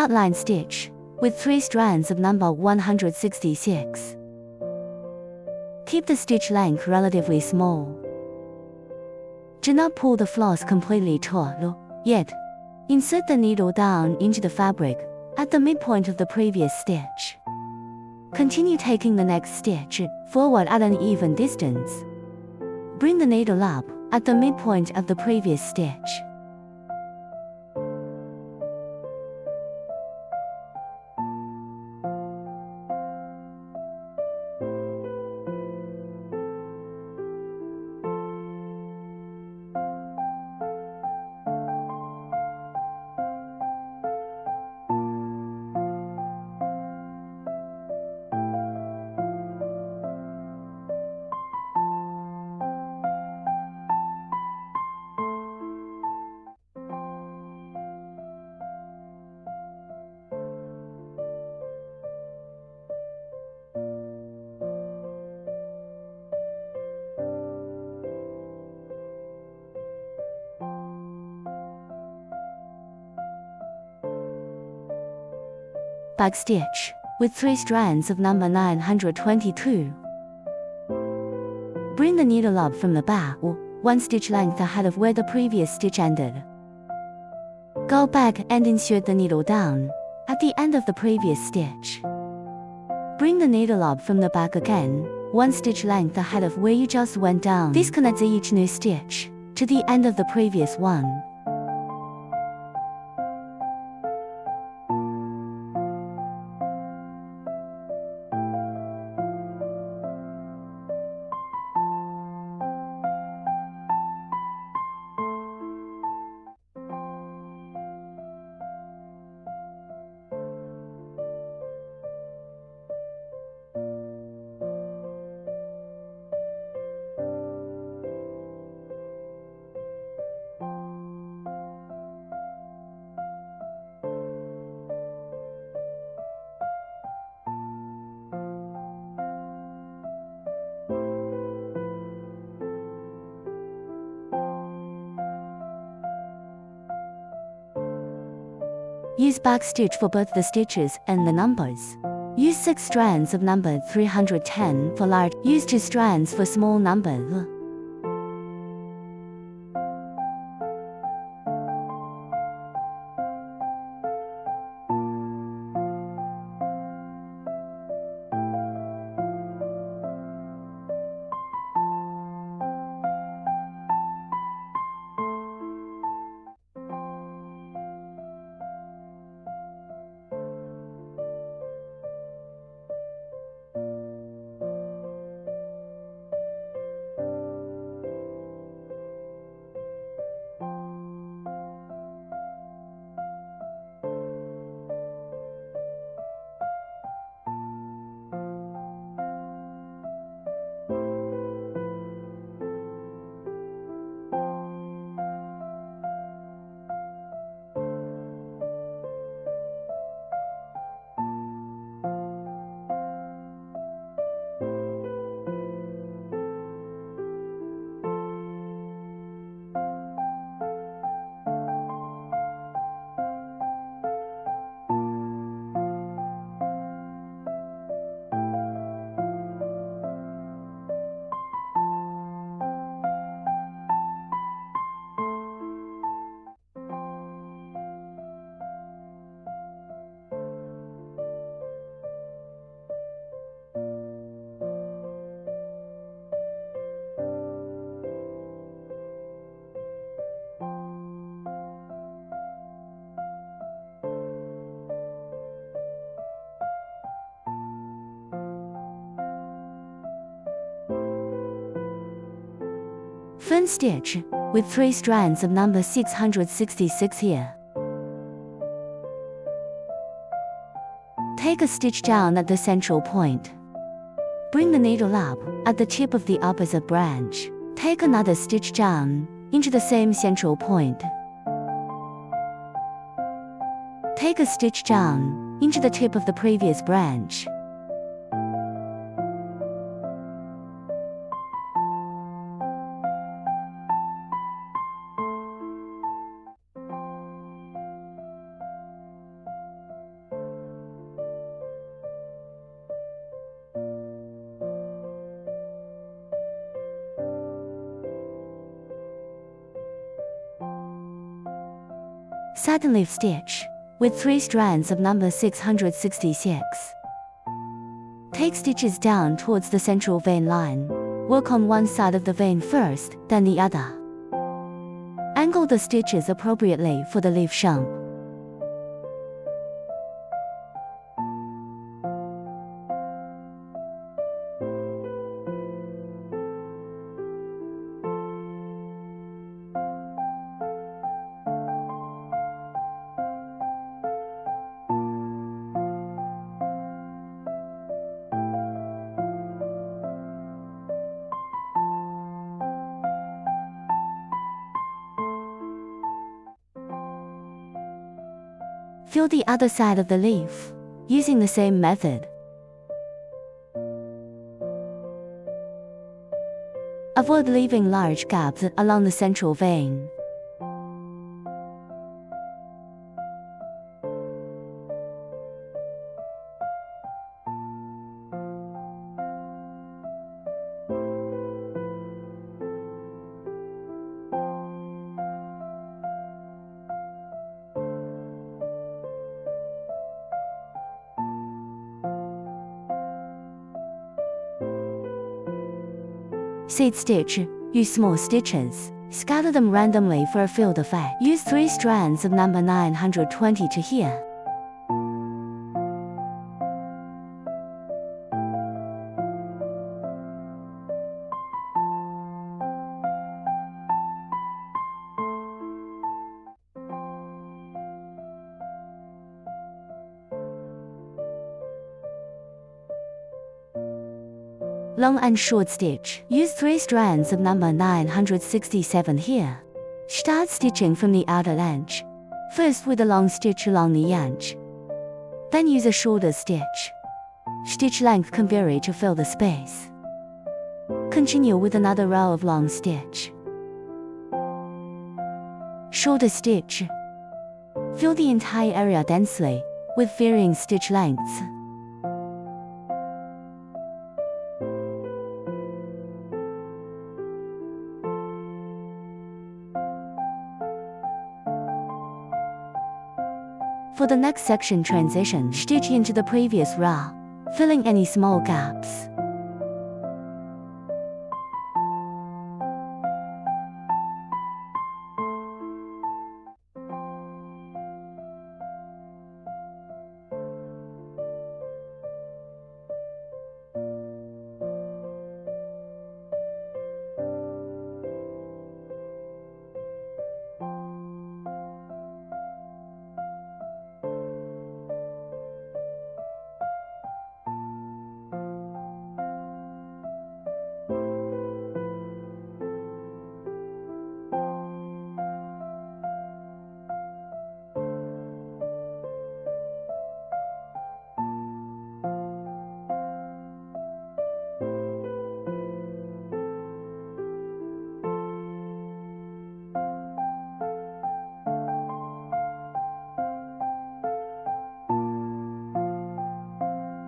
outline stitch with 3 strands of number 166. Keep the stitch length relatively small. Do not pull the floss completely taut yet. Insert the needle down into the fabric at the midpoint of the previous stitch. Continue taking the next stitch forward at an even distance. Bring the needle up at the midpoint of the previous stitch. Back stitch with 3 strands of number 922. Bring the needle up from the back, 1 stitch length ahead of where the previous stitch ended. Go back and insert the needle down at the end of the previous stitch. Bring the needle up from the back again, 1 stitch length ahead of where you just went down. This connects each new stitch to the end of the previous one. Use back stitch for both the stitches and the numbers. Use 6 strands of number 310 for large. Use 2 strands for small number. Fern stitch with 3 strands of number 666 here. Take a stitch down at the central point. Bring the needle up at the tip of the opposite branch. Take another stitch down into the same central point. Take a stitch down into the tip of the previous branch. Satin leaf stitch, with 3 strands of number 666. Take stitches down towards the central vein line. Work on one side of the vein first, then the other. Angle the stitches appropriately for the leaf shape. Fill the other side of the leaf, using the same method. Avoid leaving large gaps along the central vein. Seed stitch. Use small stitches. Scatter them randomly for a field effect. Use 3 strands of number 920 to here. Long and short stitch. Use 3 strands of number 967 here. Start stitching from the outer edge. First with a long stitch along the edge. Then use a shorter stitch. Stitch length can vary to fill the space. Continue with another row of long stitch. Shorter stitch. Fill the entire area densely, with varying stitch lengths. For the next section transition, stitch into the previous row, filling any small gaps.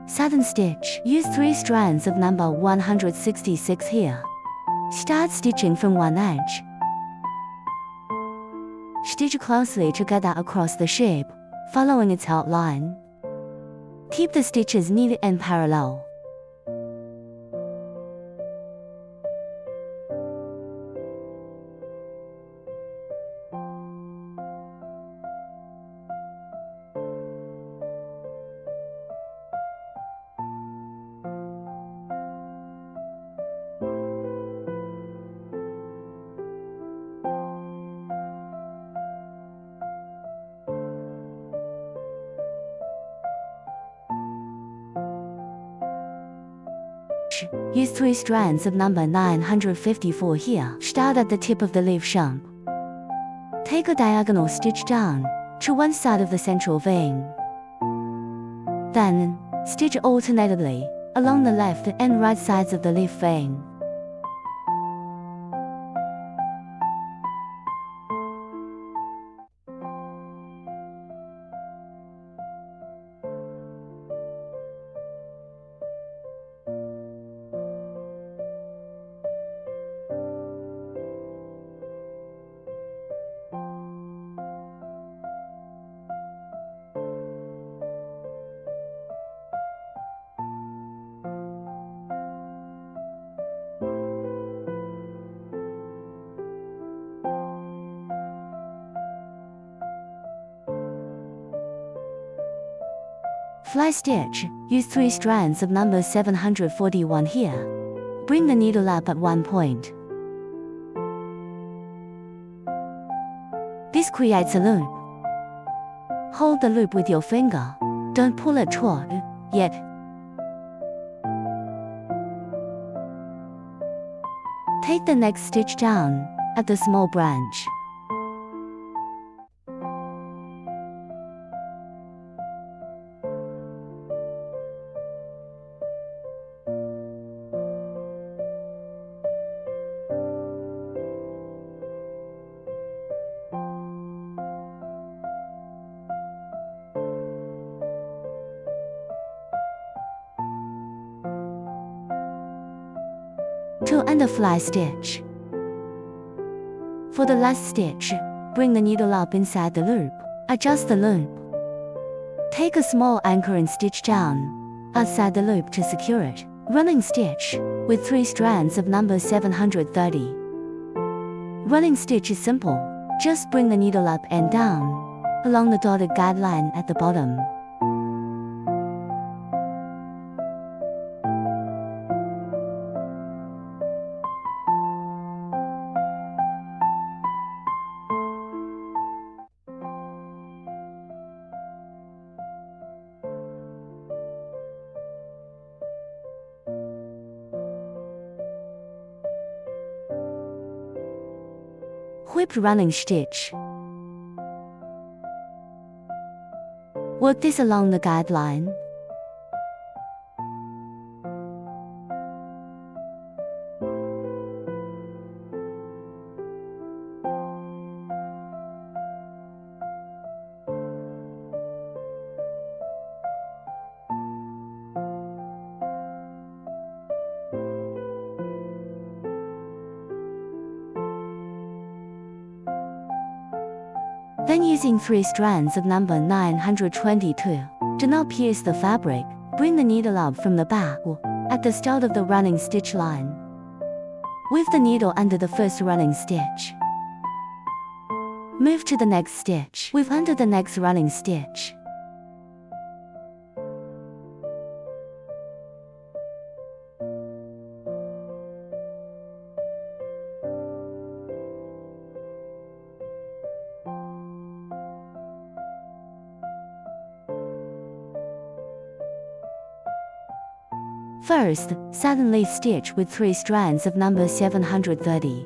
Satin stitch. Use 3 strands of number 166 here. Start stitching from one edge. Stitch closely together across the shape, following its outline. Keep the stitches neat and parallel. Use 3 strands of number 954 here. Start at the tip of the leaf shape. Take a diagonal stitch down to one side of the central vein. Then, stitch alternately along the left and right sides of the leaf vein. Fly stitch, use 3 strands of number 741 here. Bring the needle up at one point. This creates a loop. Hold the loop with your finger. Don't pull it taut yet. Take the next stitch down at the small branch. To end the fly stitch. For the last stitch, bring the needle up inside the loop. Adjust the loop. Take a small anchor and stitch down outside the loop to secure it. Running stitch with 3 strands of number 730. Running stitch is simple. Just bring the needle up and down along the dotted guideline at the bottom. Whipped running stitch. Work this along the guideline. Then using 3 strands of number 922, do not pierce the fabric. Bring the needle up from the back at the start of the running stitch line. Weave the needle under the first running stitch. Move to the next stitch. Weave under the next running stitch. First, satin leaf stitch with 3 strands of number 730.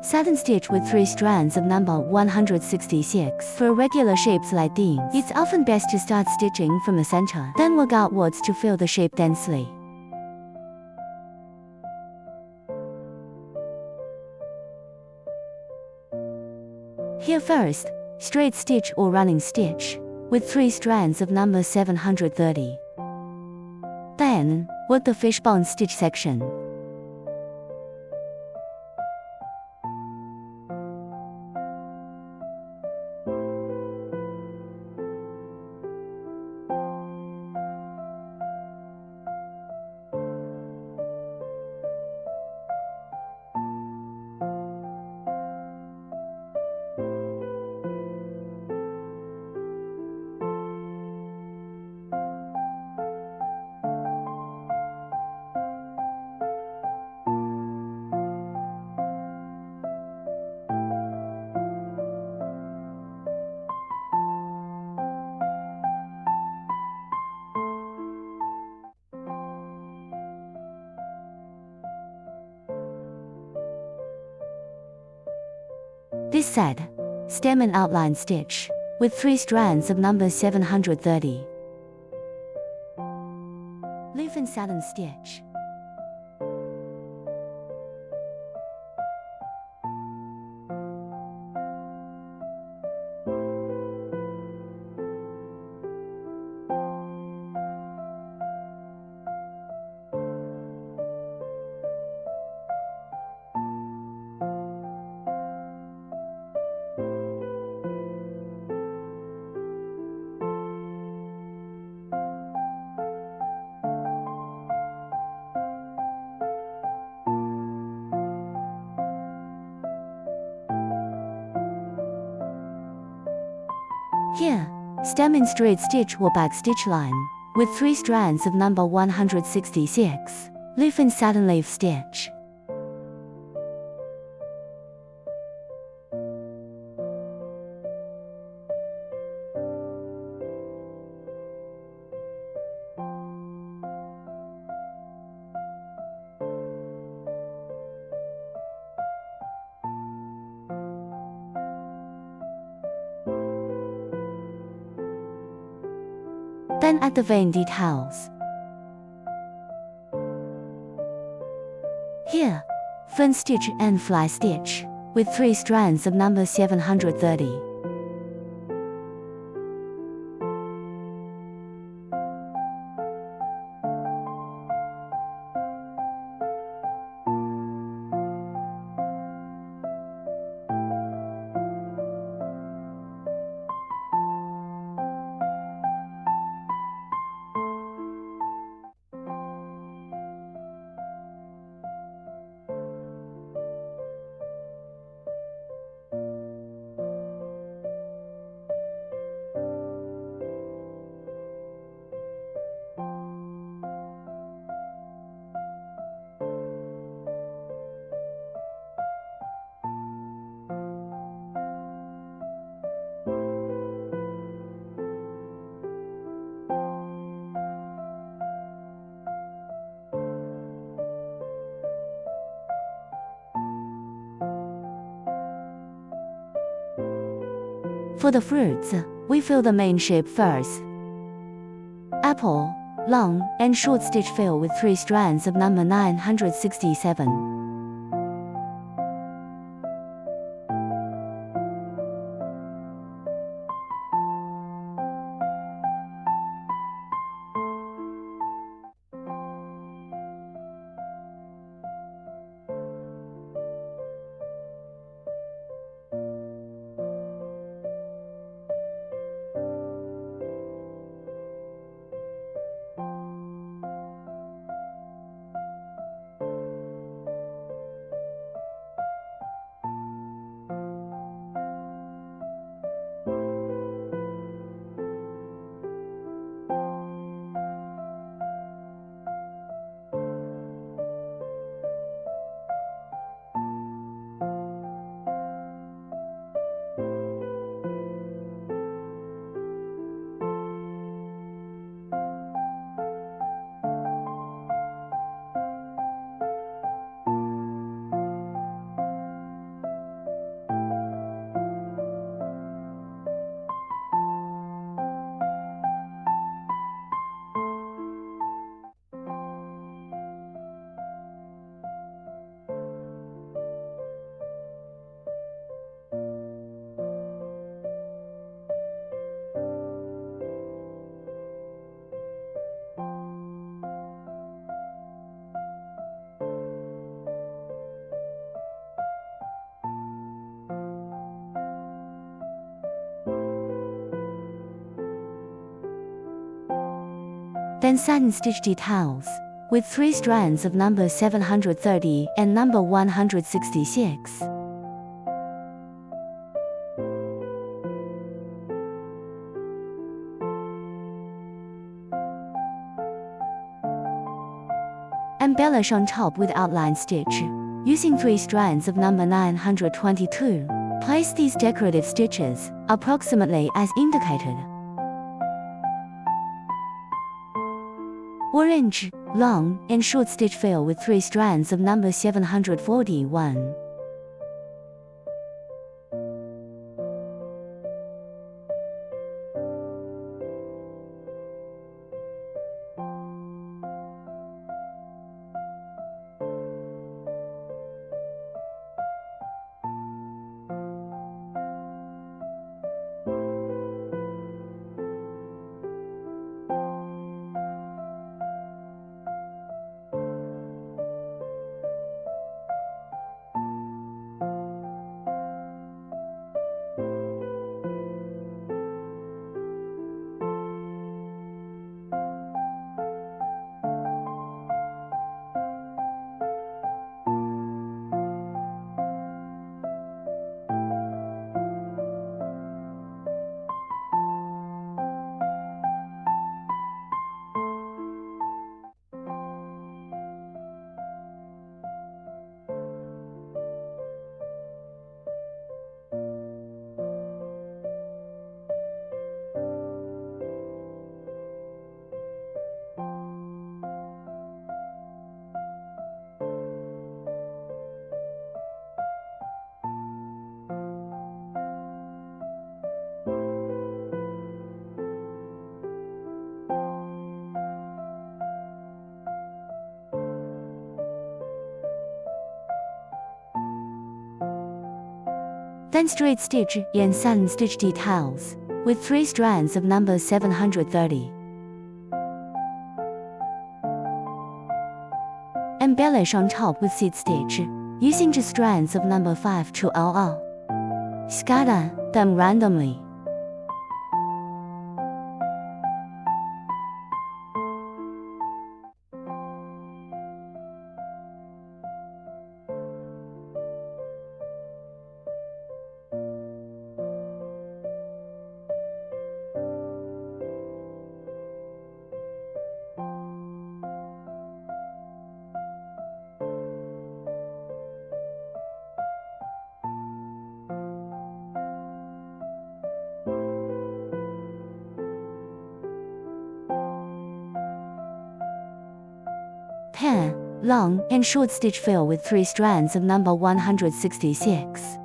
Satin stitch with 3 strands of number 166. For irregular shapes like these, it's often best to start stitching from the center, then work outwards to fill the shape densely. Here first, straight stitch or running stitch with 3 strands of number 730. Then, work the fishbone stitch section. This set, stem and outline stitch with 3 strands of number 730. Leaf and satin stitch. Here, stem in straight stitch or back stitch line, with 3 strands of number 166, leaf in satin leaf stitch. Then add the vein details. Here, Fern stitch and fly stitch, with 3 strands of number 730. For the fruits, we fill the main shape first. Apple, long and short stitch fill with 3 strands of number 967. Then satin stitch details, with 3 strands of number 730 and number 166. Embellish on top with outline stitch, using 3 strands of number 922. Place these decorative stitches, approximately as indicated. Orange, long and short stitch fill with 3 strands of number 741. Then straight stitch and satin stitch details with 3 strands of number 730. Embellish on top with seed stitch, using just strands of number 5 to LL. Scatter them randomly. Pear, long and short stitch fill with 3 strands of number 166.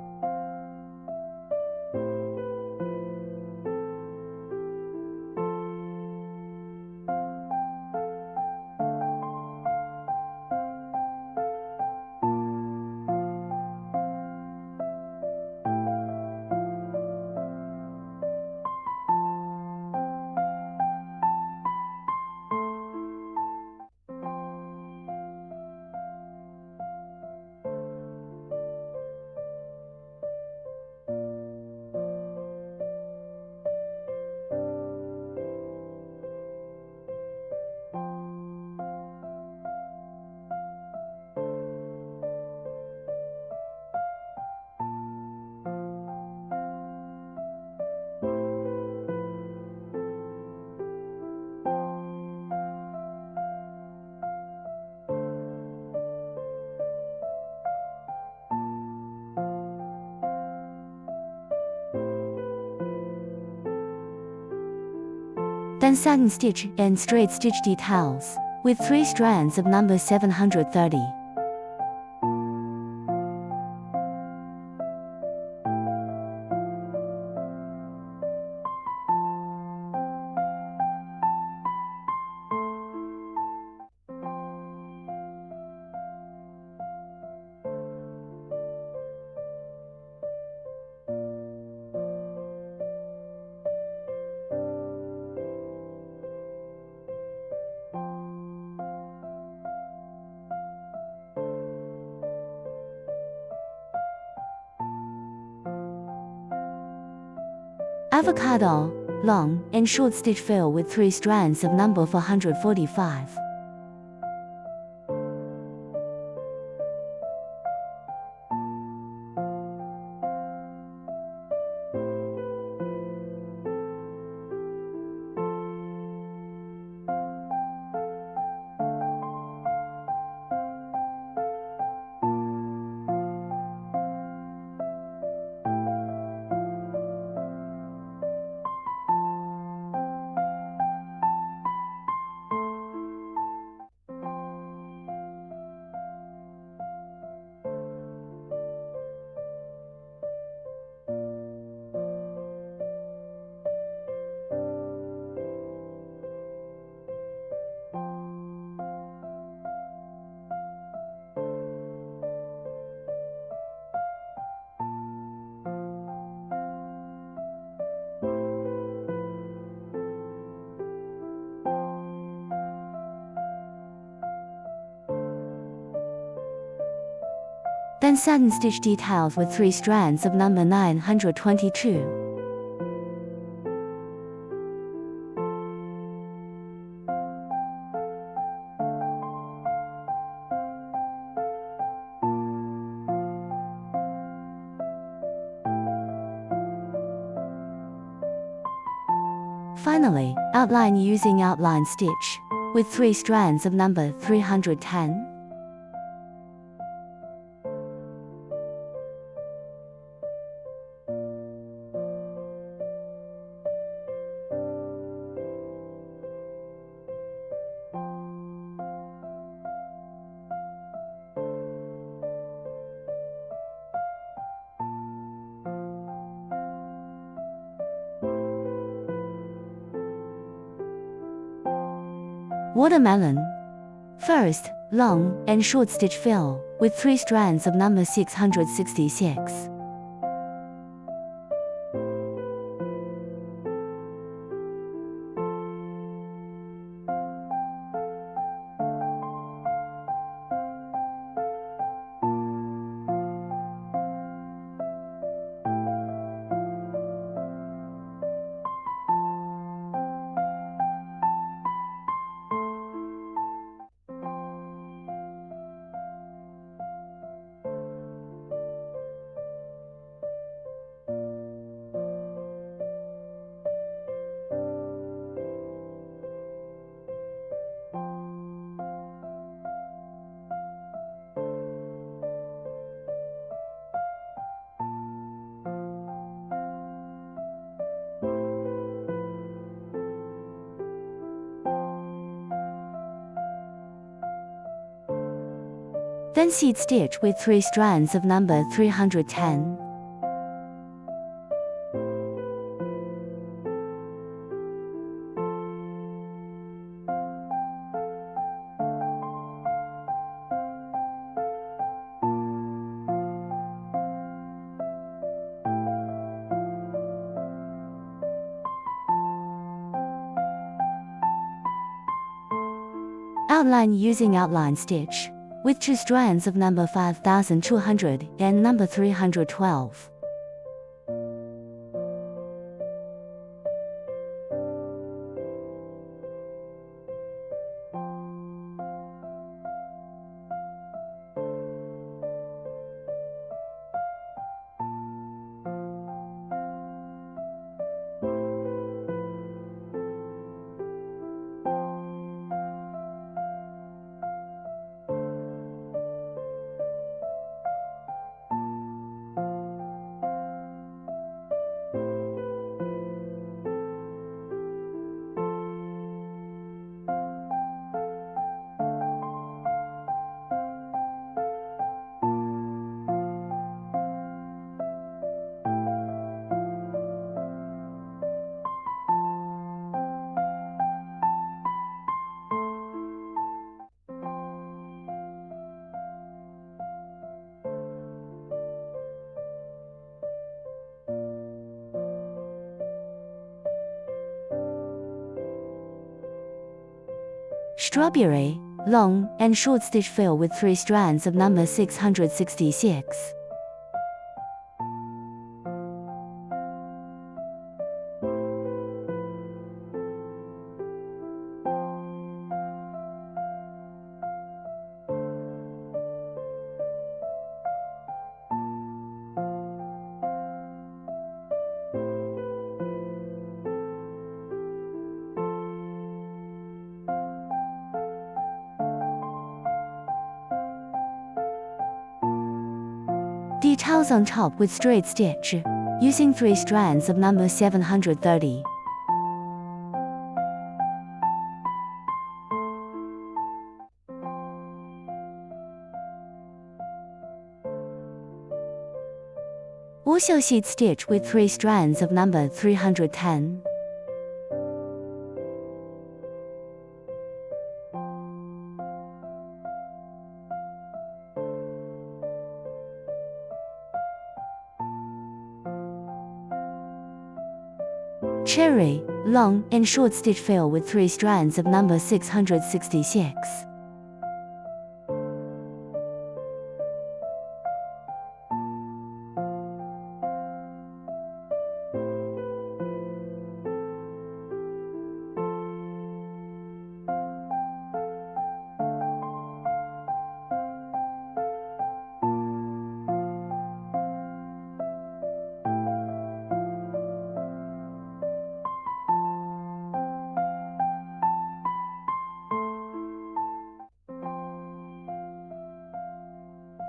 Then satin stitch and straight stitch details with 3 strands of number 730. Avocado, long and short stitch fill with 3 strands of number 445. Then satin stitch details with 3 strands of number 922. Finally, outline using outline stitch with 3 strands of number 310. Watermelon. First, long and short stitch fill with 3 strands of number 666. Then seed stitch with 3 strands of number 310. Outline using outline stitch, with 2 strands of number 5200 and number 312. Strawberry, long and short stitch fill with 3 strands of number 666. Details on top with straight stitch, using 3 strands of number 730. Also seed stitch with 3 strands of number 310. Cherry, long and short stitch fill with 3 strands of number 666.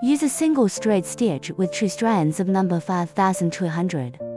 Use a single straight stitch with 2 strands of number 5200.